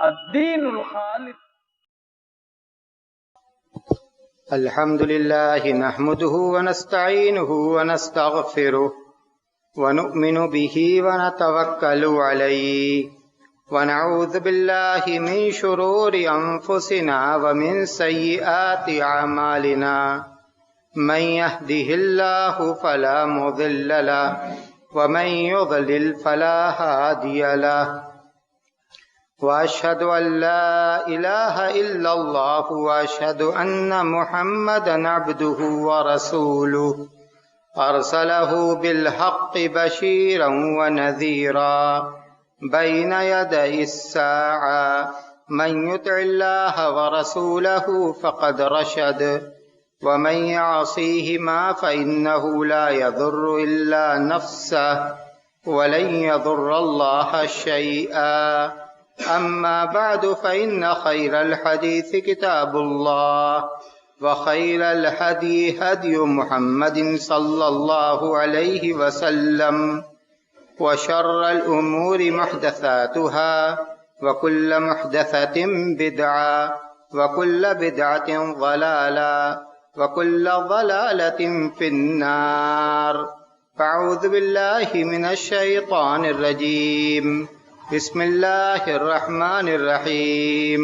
الدین الخالص. الحمد لله نحمده ونستعينه ونستغفره ونؤمن به ونتوكل عليه ونعوذ بالله من شرور أنفسنا ومن سيئات أعمالنا من يهده الله فلا مضل له ومن يضلل فلا هادي له وأشهد أن لا إله إلا الله وأشهد أن محمدا عبده ورسوله أرسله بالحق بشيرا ونذيرا بين يدي الساعة من يطع الله ورسوله فقد رشد ومن يعصيهما فإنه لا يضر إلا نفسه ولن يضر الله شيئا. أما بعد فإن خير الحديث كتاب الله وخير الهدي هدي محمد صلى الله عليه وسلم وشر الأمور محدثاتها وكل محدثة بدعة وكل بدعة ضلالة وكل ضلالة في النار. فأعوذ بالله من الشيطان الرجيم. بسم الله الرحمن الرحيم.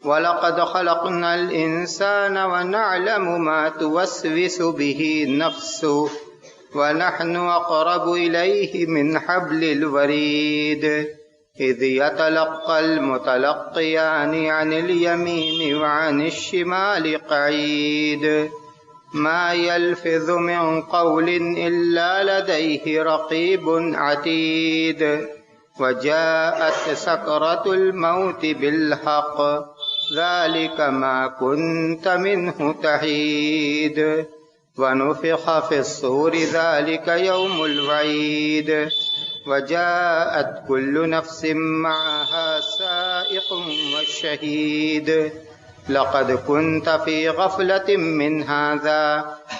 وَلَقَدْ خَلَقْنَا الْإِنسَانَ وَنَعْلَمُ مَا تُوَسْوِسُ بِهِ نَفْسُهُ وَنَحْنُ أَقْرَبُ إِلَيْهِ مِنْ حَبْلِ الْوَرِيدِ إِذْ يَتَلَقَّى الْمُتَلَقِّيَانِ عَنِ الْيَمِينِ وَعَنِ الشِّمَالِ قَعِيدٌ ما يلفظ من قول إلا لديه رقيب عتيد وجاءت سكرة الموت بالحق ذلك ما كنت منه تحيد ونفخ في الصور ذلك يوم الوعيد وجاءت كل نفس معها سائق وشهيد لقد كنت في غفلة من هذا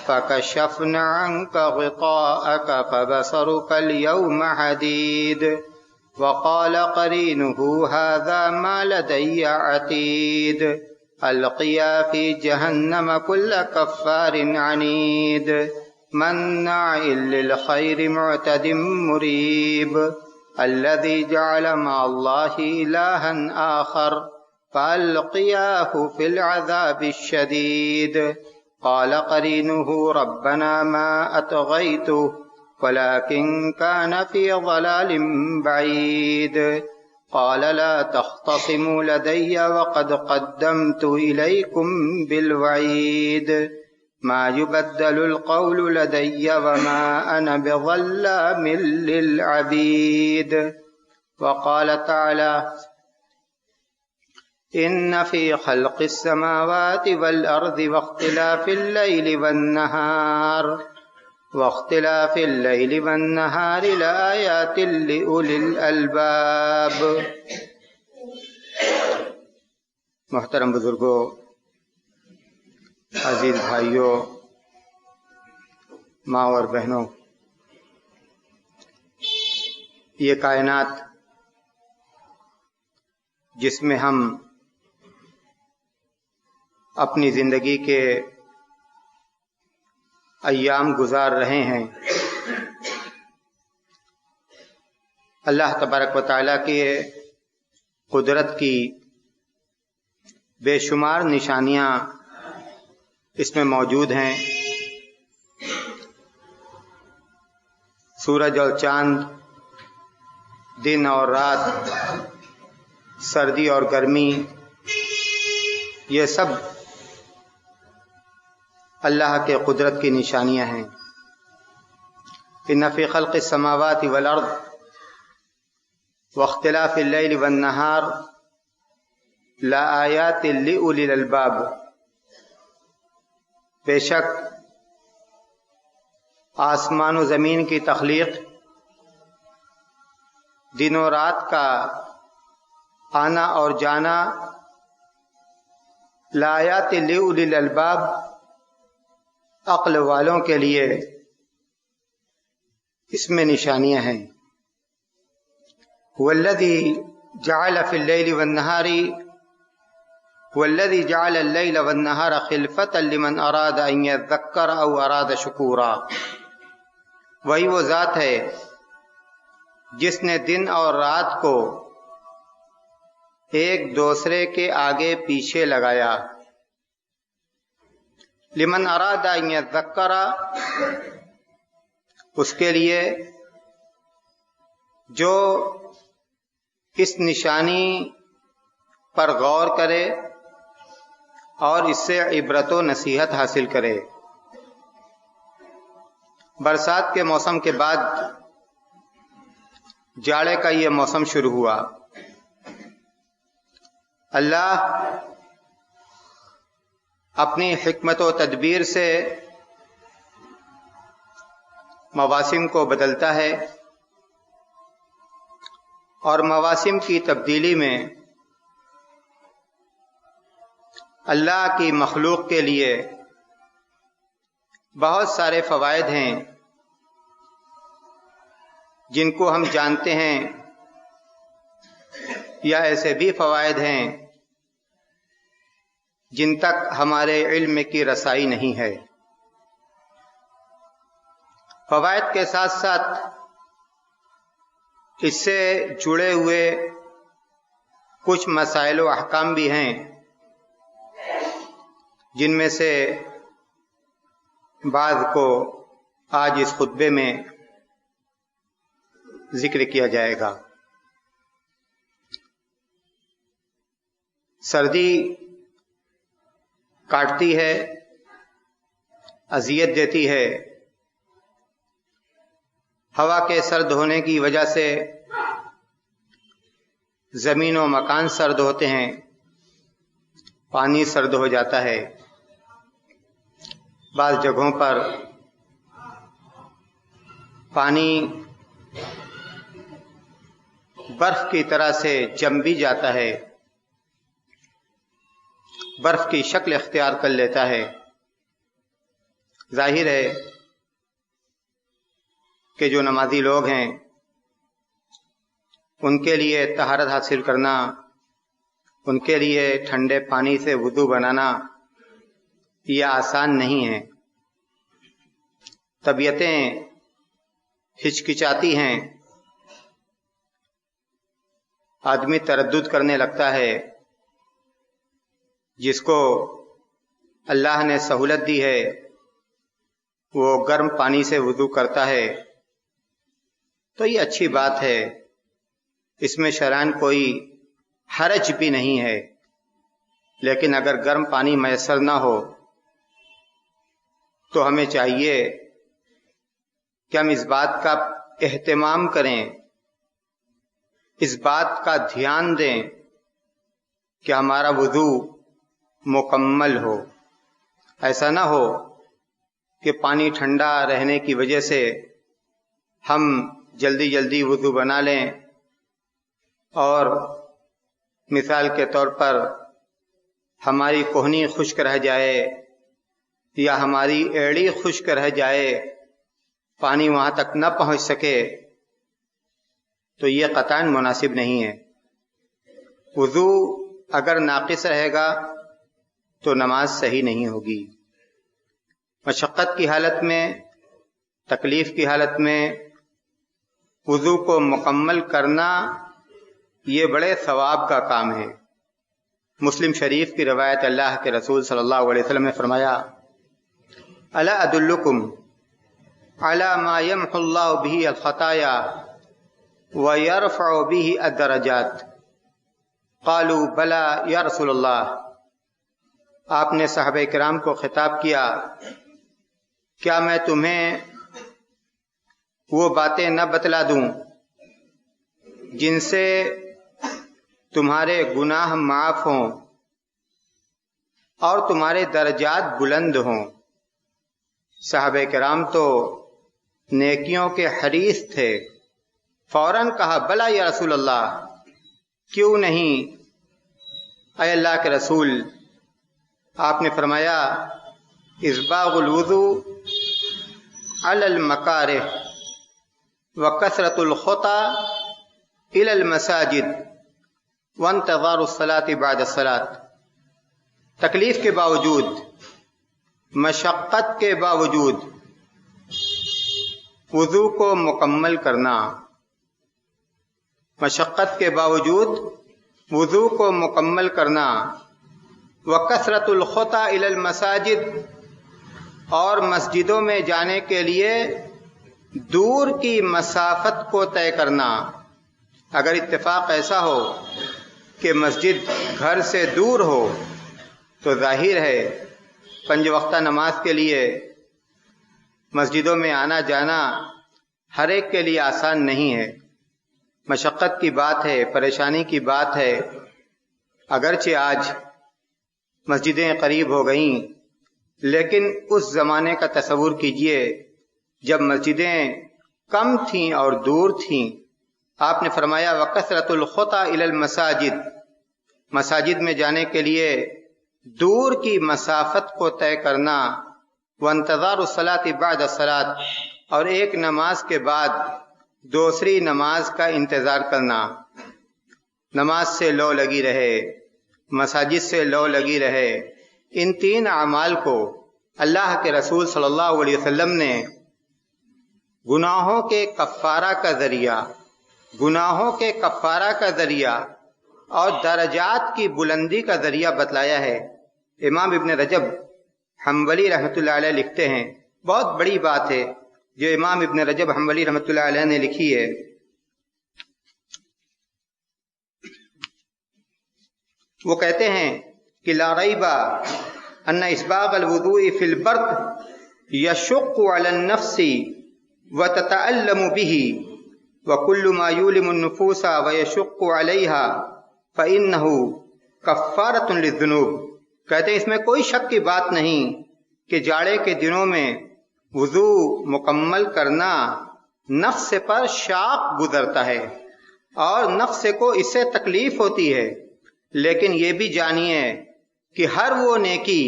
فكشفنا عنك غطاءك فبصرك اليوم حديد وقال قرينه هذا ما لدي عتيد ألقيا في جهنم كل كفار عنيد مناع للخير معتد مريب الذي جعل مع الله إلها آخر فألقياه في العذاب الشديد قال قرينه ربنا ما أطغيته ولكن كان في ضلال بعيد قال لا تختصموا لدي وقد قدمت إليكم بالوعيد ما يبدل القول لدي وما أنا بظلام للعبيد. وقال تعالى إن في خلق السماوات والأرض واختلاف الليل والنهار لآيات لأولي الألباب. محترم بزرگوں، عزیز بھائیوں، ماں اور بہنوں، یہ کائنات جس میں ہم اپنی زندگی کے ایام گزار رہے ہیں، اللہ تبارک و تعالیٰ کی قدرت کی بے شمار نشانیاں اس میں موجود ہیں. سورج اور چاند، دن اور رات، سردی اور گرمی، یہ سب اللہ کے قدرت کی نشانیاں ہیں. ان فی خلق السماوات والارض واختلاف اللیل والنہار لآیات لأولی الالباب. بے شک آسمان و زمین کی تخلیق، دن و رات کا آنا اور جانا، لآیات لأولی الالباب، عقل والوں کے لیے اس میں نشانیاں ہیں. والذی جعل فی اللیل والنہار والذی جعل اللیل والنہار خلفۃ لمن اراد ان یذکر او اراد شکورا، وہی وہ ذات ہے جس نے دن اور رات کو ایک دوسرے کے آگے پیچھے لگایا، لمن اراد ان یذکر، اس کے لیے جو اس نشانی پر غور کرے اور اس سے عبرت و نصیحت حاصل کرے۔ برسات کے موسم کے بعد جاڑے کا یہ موسم شروع ہوا۔ اللہ اپنی حکمت و تدبیر سے مواسم کو بدلتا ہے، اور مواسم کی تبدیلی میں اللہ کی مخلوق کے لیے بہت سارے فوائد ہیں جن کو ہم جانتے ہیں، یا ایسے بھی فوائد ہیں جن تک ہمارے علم کی رسائی نہیں ہے۔ فوائد کے ساتھ ساتھ اس سے جڑے ہوئے کچھ مسائل و احکام بھی ہیں، جن میں سے بعض کو آج اس خطبے میں ذکر کیا جائے گا۔ سردی کاٹتی ہے، اذیت دیتی ہے، ہوا کے سرد ہونے کی وجہ سے زمین و مکان سرد ہوتے ہیں، پانی سرد ہو جاتا ہے، بعض جگہوں پر پانی برف کی طرح سے جم بھی جاتا ہے، برف کی شکل اختیار کر لیتا ہے۔ ظاہر ہے کہ جو نمازی لوگ ہیں ان کے لیے طہارت حاصل کرنا، ان کے لیے ٹھنڈے پانی سے وضو بنانا یہ آسان نہیں ہے۔ طبیعتیں ہچکچاتی ہیں، آدمی تردد کرنے لگتا ہے۔ جس کو اللہ نے سہولت دی ہے وہ گرم پانی سے وضو کرتا ہے، تو یہ اچھی بات ہے، اس میں شرعاً کوئی حرج بھی نہیں ہے۔ لیکن اگر گرم پانی میسر نہ ہو تو ہمیں چاہیے کہ ہم اس بات کا اہتمام کریں، اس بات کا دھیان دیں کہ ہمارا وضو مکمل ہو۔ ایسا نہ ہو کہ پانی ٹھنڈا رہنے کی وجہ سے ہم جلدی جلدی وضو بنا لیں، اور مثال کے طور پر ہماری کوہنی خشک رہ جائے یا ہماری ایڑی خشک رہ جائے، پانی وہاں تک نہ پہنچ سکے، تو یہ قطعاً مناسب نہیں ہے۔ وضو اگر ناقص رہے گا تو نماز صحیح نہیں ہوگی۔ مشقت کی حالت میں، تکلیف کی حالت میں وضو کو مکمل کرنا یہ بڑے ثواب کا کام ہے۔ مسلم شریف کی روایت، اللہ کے رسول صلی اللہ علیہ وسلم نے فرمایا: الا ادلکم علی ما یمحو اللہ بہ الخطایا ویرفع بہ الدرجات، قالوا بلی یا رسول اللہ۔ آپ نے صحابہ کرام کو خطاب کیا، کیا میں تمہیں وہ باتیں نہ بتلا دوں جن سے تمہارے گناہ معاف ہوں اور تمہارے درجات بلند ہوں؟ صحابہ کرام تو نیکیوں کے حریص تھے، فوراً کہا بلا یا رسول اللہ، کیوں نہیں اے اللہ کے رسول۔ آپ نے فرمایا: اسباغ الوضوء علی المکارہ وکثرۃ الخطی الی المساجد وانتظار الصلاۃ بعد الصلاۃ، تکلیف کے باوجود، مشقت کے باوجود وضو کو مکمل کرنا، مشقت کے باوجود وضو کو مکمل کرنا، وکثرت الخطی الی المساجد، اور مسجدوں میں جانے کے لیے دور کی مسافت کو طے کرنا۔ اگر اتفاق ایسا ہو کہ مسجد گھر سے دور ہو تو ظاہر ہے 5 وقتہ نماز کے لیے مسجدوں میں آنا جانا ہر ایک کے لیے آسان نہیں ہے، مشقت کی بات ہے، پریشانی کی بات ہے۔ اگرچہ آج مسجدیں قریب ہو گئیں، لیکن اس زمانے کا تصور کیجئے جب مسجدیں کم تھیں اور دور تھیں۔ آپ نے فرمایا وَكَثْرَةُ الْخُطَىٰ إِلَى الْمَسَاجِدِ، مساجد میں جانے کے لیے دور کی مسافت کو طے کرنا، وَانْتِظَارُ الصَّلَاةِ بَعْدَ الصَّلَاةِ، اور ایک نماز کے بعد دوسری نماز کا انتظار کرنا۔ نماز سے لو لگی رہے، مساجد سے لو لگی رہے۔ ان 3 اعمال کو اللہ کے رسول صلی اللہ علیہ وسلم نے گناہوں کے کفارہ کا ذریعہ، گناہوں کے کفارہ کا ذریعہ اور درجات کی بلندی کا ذریعہ بتلایا ہے۔ امام ابن رجب حنبلی رحمۃ اللہ علیہ لکھتے ہیں، بہت بڑی بات ہے جو امام ابن رجب حنبلی رحمۃ اللہ علیہ نے لکھی ہے۔ وہ کہتے ہیں کہ لا ریب ان اسباغ الوضوء فی البرد یشق علی النفس وتتألم به وكل ما يؤلم النفوس ويشق عليها فإنه كفارة للذنوب۔ کہتے ہیں اس میں کوئی شک کی بات نہیں کہ جاڑے کے دنوں میں وضو مکمل کرنا نفس پر شاق گزرتا ہے اور نفس کو اس سے تکلیف ہوتی ہے، لیکن یہ بھی جانیے کہ ہر وہ نیکی،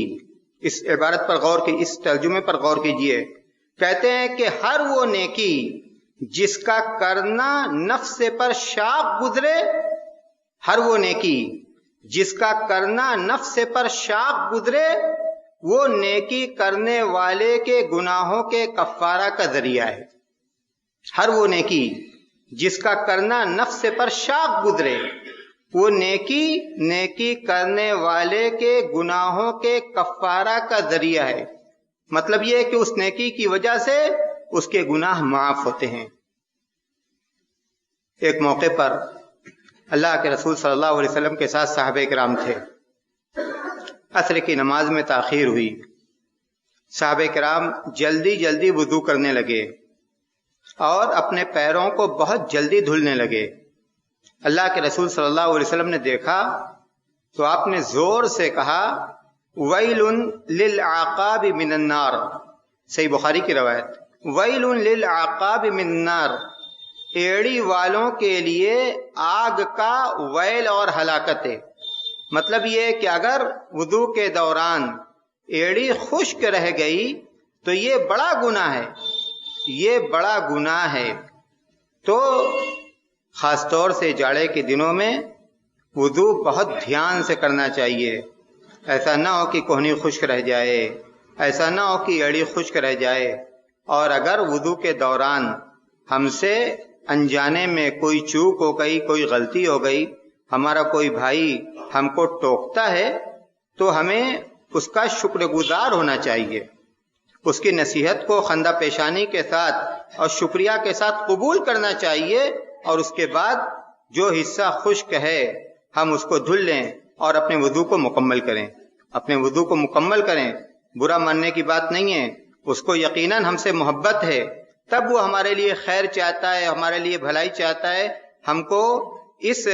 اس عبارت پر غور کی، اس ترجمے پر غور کیجئے، کہتے ہیں کہ ہر وہ نیکی جس کا کرنا نفس پر شاق گزرے، ہر وہ نیکی جس کا کرنا نفس پر شاق گزرے، وہ نیکی کرنے والے کے گناہوں کے کفارہ کا ذریعہ ہے۔ ہر وہ نیکی جس کا کرنا نفس پر شاق گزرے، وہ نیکی کرنے والے کے گناہوں کے کفارہ کا ذریعہ ہے۔ مطلب یہ ہے کہ اس نیکی کی وجہ سے اس کے گناہ معاف ہوتے ہیں۔ ایک موقع پر اللہ کے رسول صلی اللہ علیہ وسلم کے ساتھ صحابہ کرام تھے، عصر کی نماز میں تاخیر ہوئی، صحابہ کرام جلدی جلدی وضو کرنے لگے اور اپنے پیروں کو بہت جلدی دھلنے لگے۔ اللہ کے رسول صلی اللہ علیہ وسلم نے دیکھا تو آپ نے زور سے کہا ویل للعقاب من النار، صحیح بخاری کی روایت، ویل للعقاب من النار، ایڑی والوں کے لیے آگ کا ویل اور ہلاکت ہے۔ مطلب یہ کہ اگر وضو کے دوران ایڑی خشک رہ گئی تو یہ بڑا گناہ ہے، یہ بڑا گناہ ہے۔ تو خاص طور سے جاڑے کے دنوں میں وضو بہت دھیان سے کرنا چاہیے، ایسا نہ ہو کہ کوہنی خشک رہ جائے، ایسا نہ ہو کہ ایڑی خشک رہ جائے۔ اور اگر وضو کے دوران ہم سے انجانے میں کوئی چوک ہو گئی، کوئی غلطی ہو گئی، ہمارا کوئی بھائی ہم کو ٹوکتا ہے تو ہمیں اس کا شکر گزار ہونا چاہیے، اس کی نصیحت کو خندہ پیشانی کے ساتھ اور شکریہ کے ساتھ قبول کرنا چاہیے، اور اس کے بعد جو حصہ خشک ہے ہم اس کو دھل لیں اور اپنے وضو کو مکمل کریں، اپنے وضو کو مکمل کریں۔ برا ماننے کی بات نہیں ہے، اس کو یقیناً ہم سے محبت ہے، تب وہ ہمارے لیے خیر چاہتا ہے، ہمارے لیے بھلائی چاہتا ہے۔ ہم کو اس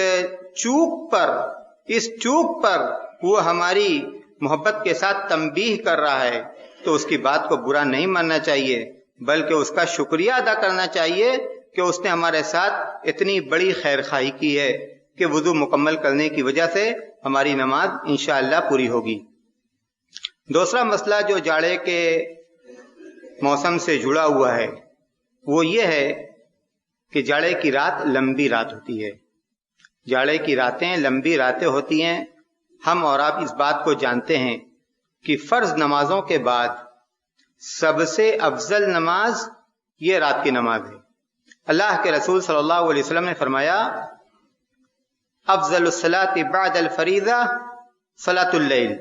چوک پر وہ ہماری محبت کے ساتھ تنبیہ کر رہا ہے، تو اس کی بات کو برا نہیں ماننا چاہیے، بلکہ اس کا شکریہ ادا کرنا چاہیے کہ اس نے ہمارے ساتھ اتنی بڑی خیر خواہی کی ہے کہ وضو مکمل کرنے کی وجہ سے ہماری نماز انشاءاللہ پوری ہوگی۔ دوسرا مسئلہ جو جاڑے کے موسم سے جڑا ہوا ہے وہ یہ ہے کہ جاڑے کی رات لمبی رات ہوتی ہے، جاڑے کی راتیں لمبی راتیں ہوتی ہیں. ہم اور آپ اس بات کو جانتے ہیں کہ فرض نمازوں کے بعد سب سے افضل نماز یہ رات کی نماز ہے. اللہ کے رسول صلی اللہ علیہ وسلم نے فرمایا افضل الصلاۃ بعد الفریضہ صلاۃ اللیل.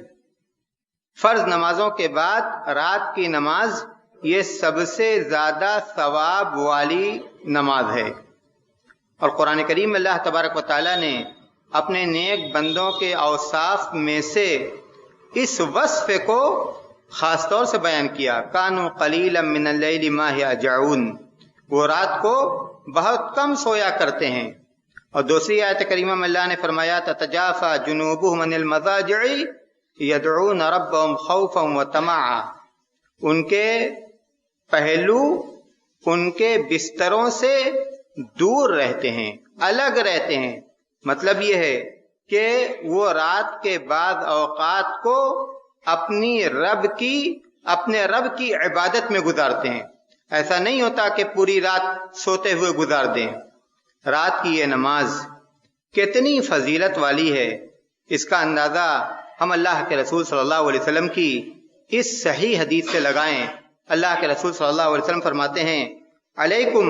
فرض نمازوں کے بعد رات کی نماز یہ سب سے زیادہ ثواب والی نماز ہے. اور قرآن کریم میں اللہ تبارک و تعالیٰ نے اپنے نیک بندوں کے اوصاف میں سے اس وصف کو خاص طور سے بیان کیا. کانوا قلیلا من اللیل ما یہجعون، وہ رات کو بہت کم سویا کرتے ہیں. اور دوسری آیت کریمہ میں اللہ نے فرمایا تتجافى جنوبهم عن المضاجع يدعون ربهم خوفا وطمعا، ان کے پہلو ان کے بستروں سے دور رہتے ہیں، الگ رہتے ہیں. مطلب یہ ہے کہ وہ رات کے بعد اوقات کو اپنے رب کی عبادت میں گزارتے ہیں. ایسا نہیں ہوتا کہ پوری رات سوتے ہوئے گزار دیں. رات کی یہ نماز کتنی فضیلت والی ہے، اس کا اندازہ ہم اللہ کے رسول صلی اللہ علیہ وسلم کی اس صحیح حدیث سے لگائیں. اللہ کے رسول صلی اللہ علیہ وسلم فرماتے ہیں علیکم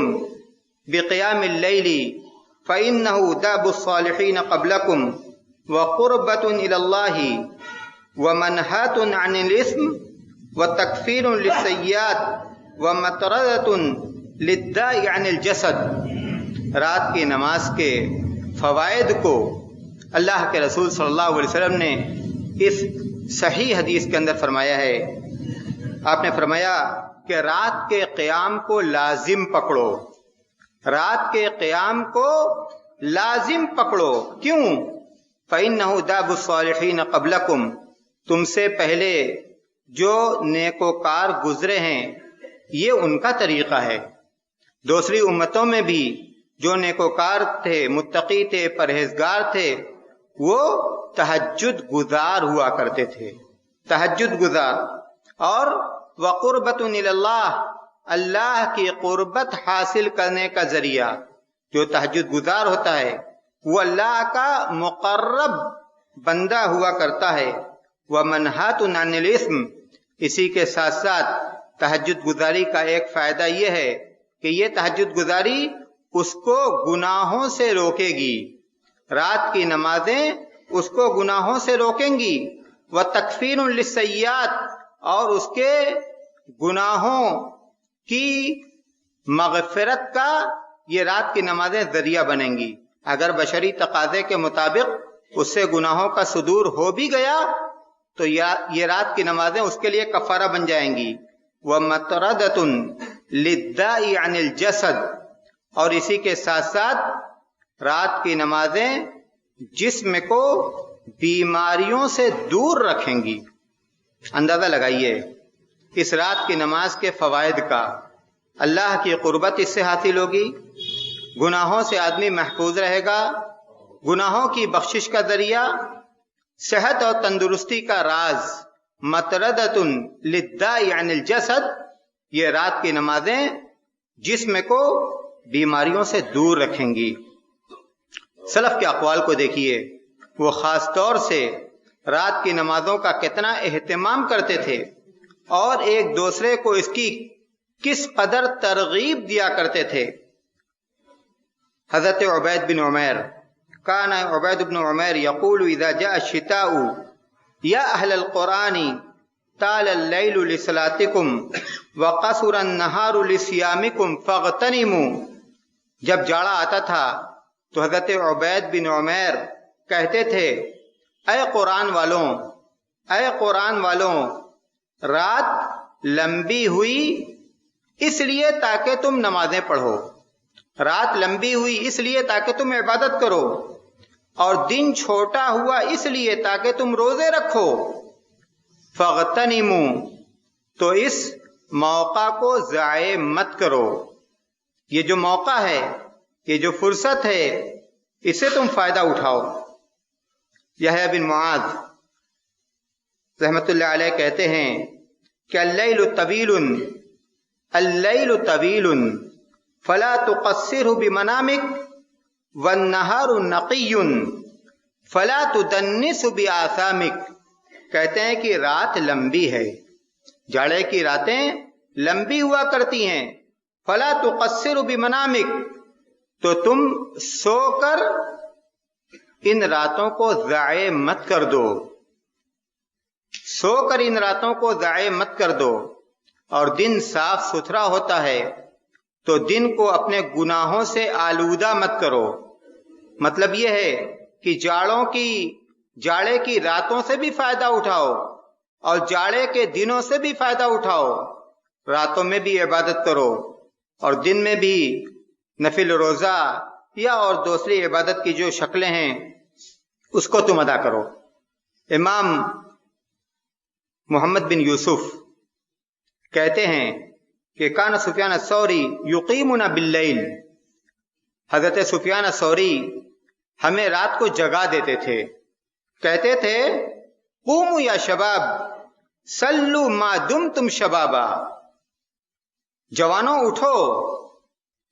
بقیام اللیل فإنه داب الصالحین قبلکم وقربۃ الی اللہ ومنہاۃ عن الاثم وتکفیر للسیئات ومطردۃ للداء عن الجسد. رات کی نماز کے فوائد کو اللہ کے رسول صلی اللہ علیہ وسلم نے اس صحیح حدیث کے اندر فرمایا ہے. آپ نے فرمایا کہ رات کے قیام کو لازم پکڑو، رات کے قیام کو لازم پکڑو. کیوں؟ فإنه داب الصالحین قبلکم، تم سے پہلے جو نیکوکار گزرے ہیں یہ ان کا طریقہ ہے. دوسری امتوں میں بھی جو نیکوکار تھے، متقی تھے، پرہیزگار تھے، وہ تہجد گزار ہوا کرتے تھے، تہجد گزار. اور وقربۃ الی اللہ، اللہ کی قربت حاصل کرنے کا ذریعہ. جو تہجد گزار ہوتا ہے وہ اللہ کا مقرب بندہ ہوا کرتا ہے. ومنہاۃ عن الاثم، اسی کے ساتھ ساتھ تہجد گزاری کا ایک فائدہ یہ ہے کہ یہ تہجد گزاری اس کو گناہوں سے روکے گی. رات کی نمازیں اس کو گناہوں سے روکیں گی. وتکفیر للسیئات، اور اس کے گناہوں کی مغفرت کا یہ رات کی نمازیں ذریعہ بنیں گی. اگر بشری تقاضے کے مطابق اس سے گناہوں کا صدور ہو بھی گیا تو یہ رات کی نمازیں اس کے لیے کفارہ بن جائیں گی. ومطردۃ للداء عن الجسد، اور اسی کے ساتھ ساتھ رات کی نمازیں جسم کو بیماریوں سے دور رکھیں گی. اندازہ لگائیے اس رات کی نماز کے فوائد کا. اللہ کی قربت اس سے حاصل ہوگی، گناہوں سے آدمی محفوظ رہے گا، گناہوں کی بخشش کا ذریعہ، صحت اور تندرستی کا راز. مطردۃ للداء عن الجسد، یہ رات کی نمازیں جسم کو بیماریوں سے دور رکھیں گی. سلف کے اقوال کو دیکھیے، وہ خاص طور سے رات کی نمازوں کا کتنا اہتمام کرتے تھے اور ایک دوسرے کو اس کی کس قدر ترغیب دیا کرتے تھے. حضرت عبید بن عمیر، کان عبید بن عمیر یقول اذا جاء الشتاء یا اہل القرآن طال اللیل لصلاتکم وقصر النہار لصیامکم فاغتنموا. جب جاڑا آتا تھا تو حضرت عبید بن عمیر کہتے تھے اے قرآن والوں، اے قرآن والوں، رات لمبی ہوئی اس لیے تاکہ تم نمازیں پڑھو، رات لمبی ہوئی اس لیے تاکہ تم عبادت کرو، اور دن چھوٹا ہوا اس لیے تاکہ تم روزے رکھو. فاغتنموا، تو اس موقع کو ضائع مت کرو. یہ جو موقع ہے، یہ جو فرصت ہے، اس سے تم فائدہ اٹھاؤ. یحییٰ بن معاذ رحمت اللہ علیہ کہتے ہیں کہ اللیل طویل، اللیل طویل فلا تقصرہ بمنامک والنہار نقی فلا تدنس بآثامک، کہتے ہیں کہ رات لمبی ہے، جاڑے کی راتیں لمبی ہوا کرتی ہیں، فلا تقصر بمنامک، تو تم سو کر ان راتوں کو ضائع مت کر دو، سو کر ان راتوں کو ضائع مت کر دو۔ اور دن صاف ستھرا ہوتا ہے تو دن کو اپنے گناہوں سے آلودہ مت کرو۔ مطلب یہ ہے کہ جاڑے کی راتوں سے بھی فائدہ اٹھاؤ اور جاڑے کے دنوں سے بھی فائدہ اٹھاؤ، راتوں میں بھی عبادت کرو اور دن میں بھی نفل روزہ یا اور دوسری عبادت کی جو شکلیں ہیں اس کو تم ادا کرو۔ امام محمد بن یوسف کہتے ہیں کہ کان سفیان الثوری یقیمنا باللیل، حضرت سفیان الثوری ہمیں رات کو جگا دیتے تھے، کہتے تھے قوموا یا شباب صلوا ما دمتم شبابا، جوانوں اٹھو،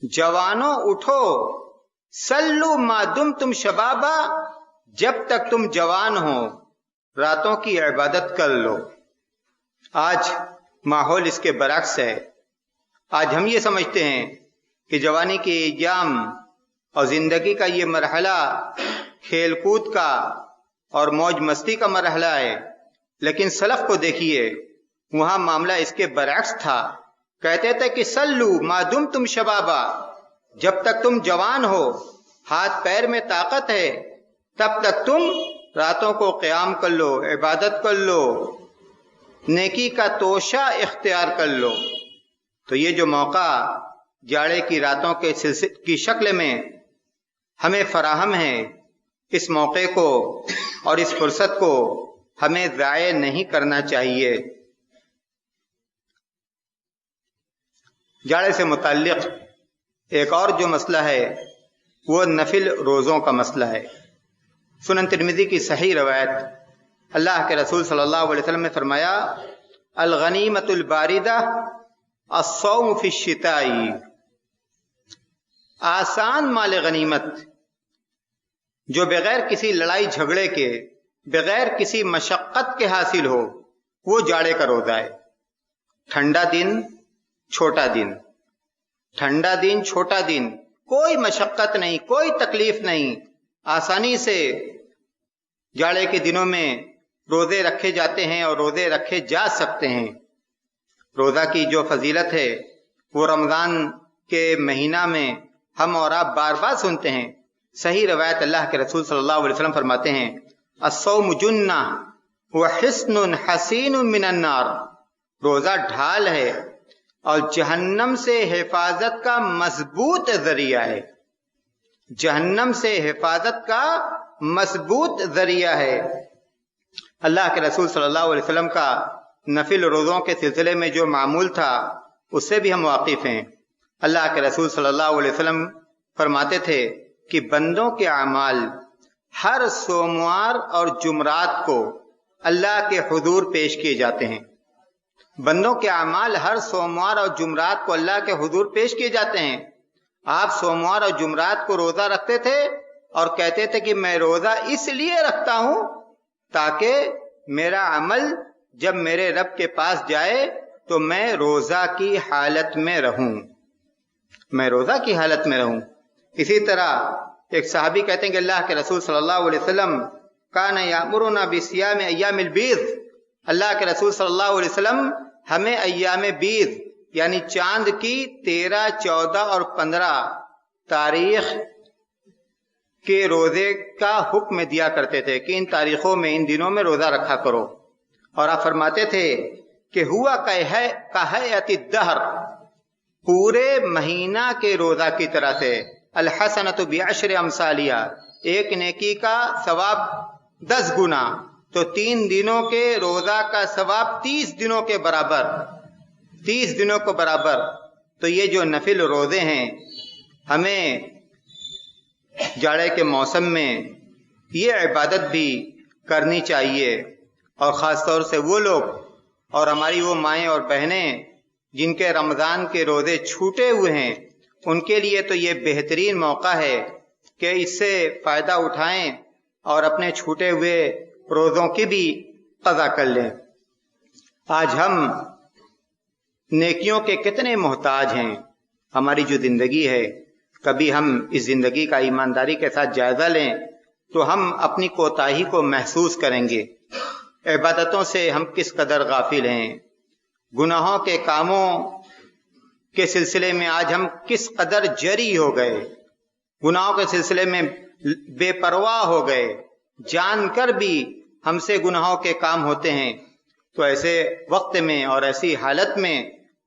جوانوں اٹھو، صلوا ما دمتم شبابا، جب تک تم جوان ہو راتوں کی عبادت کر لو۔ آج ماحول اس کے برعکس ہے، آج ہم یہ سمجھتے ہیں کہ جوانی کے ایام اور زندگی کا یہ مرحلہ کھیل کود کا اور موج مستی کا مرحلہ ہے، لیکن سلف کو دیکھیے وہاں معاملہ اس کے برعکس تھا، کہتے تھے کہ سلو ما دمتم شبابا، جب تک تم جوان ہو، ہاتھ پیر میں طاقت ہے، تب تک تم راتوں کو قیام کر لو، عبادت کر لو، نیکی کا توشہ اختیار کر لو۔ تو یہ جو موقع جاڑے کی راتوں کی شکل میں ہمیں فراہم ہے، اس موقع کو اور اس فرصت کو ہمیں ضائع نہیں کرنا چاہیے۔ جاڑے سے متعلق ایک اور جو مسئلہ ہے وہ نفل روزوں کا مسئلہ ہے۔ سنن ترمذی کی صحیح روایت، اللہ کے رسول صلی اللہ علیہ وسلم نے فرمایا الغنیمۃ الباردہ الصوم فی الشتاء، آسان مال غنیمت جو بغیر کسی لڑائی جھگڑے کے، بغیر کسی مشقت کے حاصل ہو، وہ جاڑے کا روزہ ہے۔ ٹھنڈا دن چھوٹا دن، ٹھنڈا دن چھوٹا دن، کوئی مشقت نہیں، کوئی تکلیف نہیں، آسانی سے جاڑے کے دنوں میں روزے رکھے جاتے ہیں اور روزے رکھے جا سکتے ہیں۔ روزہ کی جو فضیلت ہے وہ رمضان کے مہینہ میں ہم اور آپ بار بار سنتے ہیں۔ صحیح روایت اللہ کے رسول صلی اللہ علیہ وسلم فرماتے ہیں الصوم جنہ وحصن حصین من النار، روزہ ڈھال ہے اور جہنم سے حفاظت کا مضبوط ذریعہ ہے، جہنم سے حفاظت کا مضبوط ذریعہ ہے۔ اللہ کے رسول صلی اللہ علیہ وسلم کا نفل روزوں کے سلسلے میں جو معمول تھا اس سے بھی ہم واقف ہیں۔ اللہ کے رسول صلی اللہ علیہ وسلم فرماتے تھے کہ بندوں کے اعمال ہر سوموار اور جمعرات کو اللہ کے حضور پیش کیے جاتے ہیں، بندوں کے اعمال ہر سوموار اور جمعرات کو اللہ کے حضور پیش کیے جاتے ہیں۔ آپ سوموار اور جمعرات کو روزہ رکھتے تھے اور کہتے تھے کہ میں روزہ اس لیے رکھتا ہوں تاکہ میرا عمل جب میرے رب کے پاس جائے تو میں روزہ کی حالت میں رہوں، میں روزہ کی حالت میں رہوں۔ اسی طرح ایک صحابی کہتے ہیں کہ اللہ کے رسول صلی اللہ علیہ وسلم کان یامرنا بصیام ایام البیض، اللہ کے رسول صلی اللہ علیہ وسلم ہمیں ایام بیض یعنی چاند کی 13، 14 اور 15 تاریخ کے روزے کا حکم دیا کرتے تھے کہ ان تاریخوں میں، ان دنوں میں روزہ رکھا کرو، اور آپ فرماتے تھے کہ ہوا کہیئت الدہر، پورے مہینہ کے روزہ کی طرح سے، الحسنۃ بعشر امثالہا، ایک نیکی کا ثواب 10 گنا، تو 3 دنوں کے روزہ کا ثواب 30 دنوں کے برابر، 30 دنوں کو برابر۔ تو یہ جو نفل روزے ہیں ہمیں جاڑے کے موسم میں یہ عبادت بھی کرنی چاہیے، اور خاص طور سے وہ لوگ اور ہماری وہ مائیں اور بہنیں جن کے رمضان کے روزے چھوٹے ہوئے ہیں، ان کے لیے تو یہ بہترین موقع ہے کہ اس سے فائدہ اٹھائیں اور اپنے چھوٹے ہوئے روزوں کی بھی قضا کر لیں۔ آج ہم نیکیوں کے کتنے محتاج ہیں۔ ہماری جو زندگی ہے، کبھی ہم اس زندگی کا ایمانداری کے ساتھ جائزہ لیں تو ہم اپنی کوتاہی کو محسوس کریں گے۔ عبادتوں سے ہم کس قدر غافل ہیں، گناہوں کے کاموں کے سلسلے میں آج ہم کس قدر جری ہو گئے، گناہوں کے سلسلے میں بے پرواہ ہو گئے، جان کر بھی ہم سے گناہوں کے کام ہوتے ہیں۔ تو ایسے وقت میں اور ایسی حالت میں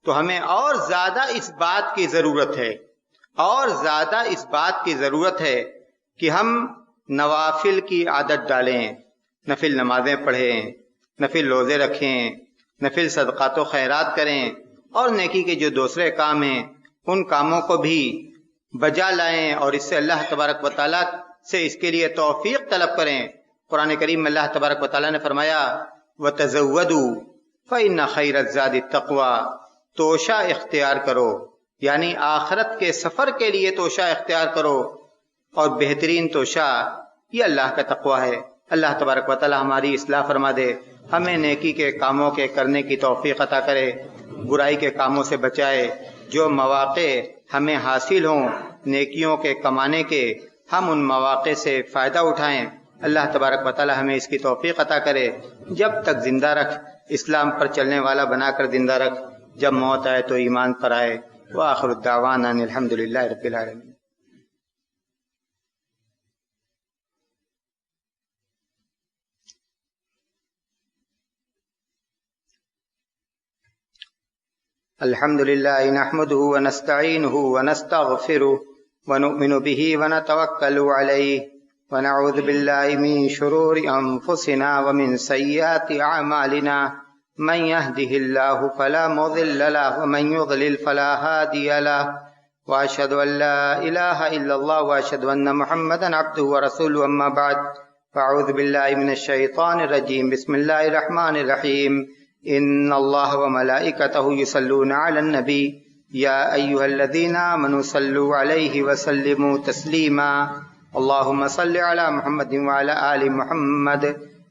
تو ہمیں اور زیادہ اس بات کی ضرورت ہے، اور زیادہ اس بات کی ضرورت ہے کہ ہم نوافل کی عادت ڈالیں، نفل نمازیں پڑھیں، نفل روزے رکھیں، نفل صدقات و خیرات کریں، اور نیکی کے جو دوسرے کام ہیں ان کاموں کو بھی بجا لائیں، اور اس سے اللہ تبارک و تعالیٰ سے اس کے لیے توفیق طلب کریں۔ قرآن کریم میں اللہ تبارک و تعالیٰ نے فرمایا وَتَزَوَّدُوا فَإِنَّ خَيْرَ الزَّادِ التَّقْوَىٰ، توشہ اختیار کرو، یعنی آخرت کے سفر کے لیے توشہ اختیار کرو، اور بہترین توشہ یہ اللہ کا تقویٰ ہے۔ اللہ تبارک و تعالیٰ ہماری اصلاح فرما دے، ہمیں نیکی کے کاموں کے کرنے کی توفیق عطا کرے، برائی کے کاموں سے بچائے۔ جو مواقع ہمیں حاصل ہوں نیکیوں کے کمانے کے، ہم ان مواقع سے فائدہ اٹھائیں۔ اللہ تبارک و تعالیٰ ہمیں اس کی توفیق عطا کرے۔ جب تک زندہ رکھ، اسلام پر چلنے والا بنا کر زندہ رکھ، جب موت آئے تو ایمان پر آئے۔ وآخر الدعوانا ان الحمد للہ رب العالمین۔ الحمد للہ نحمده ونستعینه ونستغفره ونؤمن به ونتوکل علیہ ونعوذ باللہ من شرور انفسنا ومن سیئات اعمالنا من يهده الله فلا مضل له ومن يضلل فلا هادي له واشهد ان لا اله الا الله واشهد ان محمدا عبده ورسوله اما بعد فاعوذ باللہ من الشیطان الرجیم بسم اللہ الرحمن الرحیم ان اللہ وملائکته يصلون علی النبی یا ایھا الذین آمنوا صلوا علیہ وسلموا تسلیما اللهم صل علی محمد وعلى آل محمد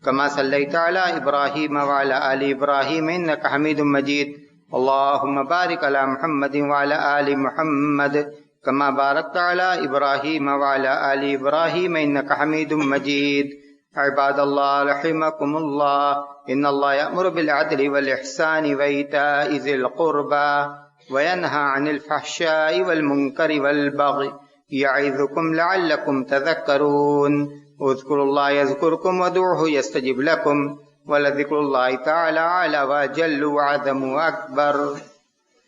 كما صليت على ابراہیم وعلى آل ابراہیم انك حمید مجید اللهم بارک علی محمد وعلى آل محمد كما بارکت علی ابراہیم وعلى آل ابراہیم انك حمید مجید عباد اللہ رحمکم اللہ ان اللہ یأمر بالعدل والإحسان وإیتاء ذی القربى وینہی عن الفحشاء والمنکر والبغی یعظکم لعلکم تذکرون اذکروا اللہ یذکرکم وادعوہ یستجب لکم ولذکر اللہ تعالی اعلی وجل واعظم واکبر۔